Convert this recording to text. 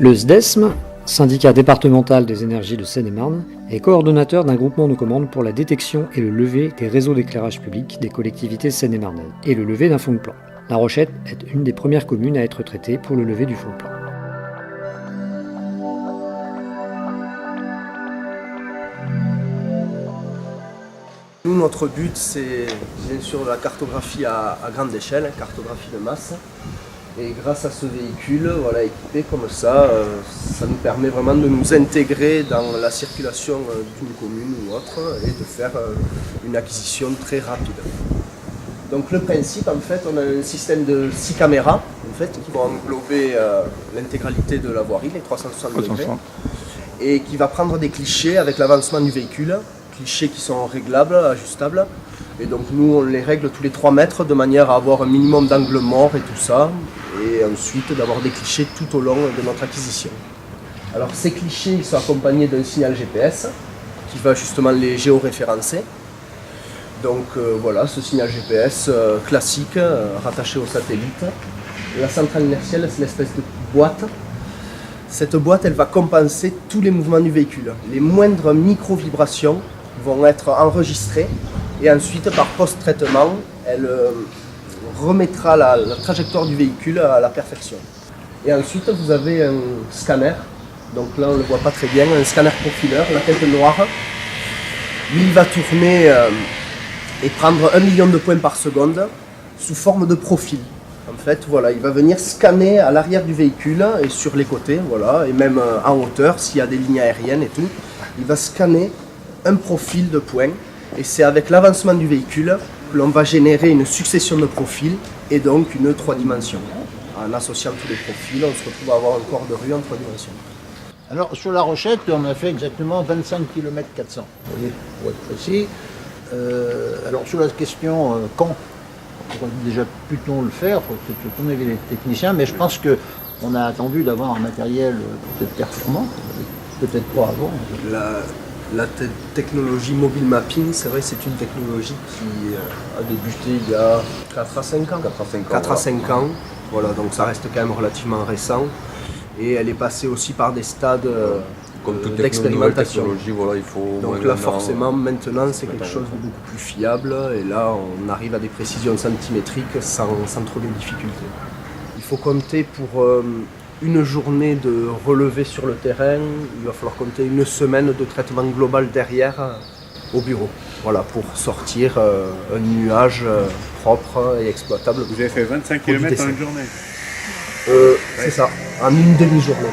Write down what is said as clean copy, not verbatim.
Le SDESM, syndicat départemental des énergies de Seine-et-Marne, est coordonnateur d'un groupement de commandes pour la détection et le levé des réseaux d'éclairage public des collectivités seine-et-marnaises et le levé d'un fonds de plan. La Rochette est une des premières communes à être traitée pour le levé du fonds de plan. Nous, notre but, c'est bien sûr la cartographie à grande échelle, cartographie de masse. Et grâce à ce véhicule, voilà, équipé comme ça nous permet vraiment de nous intégrer dans la circulation d'une commune ou autre et de faire une acquisition très rapide. Donc le principe, en fait, on a un système de 6 caméras en fait, qui vont englober l'intégralité de la voirie, les 360 degrés, et qui va prendre des clichés avec l'avancement du véhicule, clichés qui sont réglables, ajustables. Et donc nous, on les règle tous les 3 mètres de manière à avoir un minimum d'angle mort et tout ça, et ensuite d'avoir des clichés tout au long de notre acquisition. Alors ces clichés, ils sont accompagnés d'un signal GPS qui va justement les géoréférencer. Donc voilà, ce signal GPS classique, rattaché au satellite. La centrale inertielle, c'est l'espèce de boîte. Cette boîte, elle va compenser tous les mouvements du véhicule. Les moindres micro-vibrations vont être enregistrées et ensuite, par post-traitement, elle remettra la trajectoire du véhicule à la perfection. Et ensuite, vous avez un scanner. Donc là, on ne le voit pas très bien, un scanner profileur, la tête noire. Lui, il va tourner et prendre 1 million de points par seconde sous forme de profil. En fait, voilà, il va venir scanner à l'arrière du véhicule et sur les côtés, voilà, et même en hauteur, s'il y a des lignes aériennes et tout. Il va scanner un profil de points. Et c'est avec l'avancement du véhicule que l'on va générer une succession de profils et donc une 3 dimensions. En associant tous les profils, on se retrouve à avoir un corps de rue en 3 dimensions. Alors sur la Rochette, on a fait exactement 25 km 400, vous voyez, pour être précis. Alors sur la question quand, on aurait déjà pu-t-on le faire, il faut peut-être tourner les techniciens, mais je pense qu'on a attendu d'avoir un matériel peut-être performant, peut-être pas avant. La technologie mobile mapping, c'est vrai, c'est une technologie qui a débuté il y a 4 à 5 ans. 4 à 5 ans, voilà, donc ça reste quand même relativement récent. Et elle est passée aussi par des stades d'expérimentation. Voilà, il faut donc là, forcément, maintenant, c'est quelque chose de beaucoup plus fiable. Et là, on arrive à des précisions centimétriques sans trop de difficultés. Il faut compter pour une journée de relevé sur le terrain, il va falloir compter 1 semaine de traitement global derrière au bureau. Voilà, pour sortir un nuage propre et exploitable. Vous avez fait 25 km en une journée C'est ça, en une demi-journée.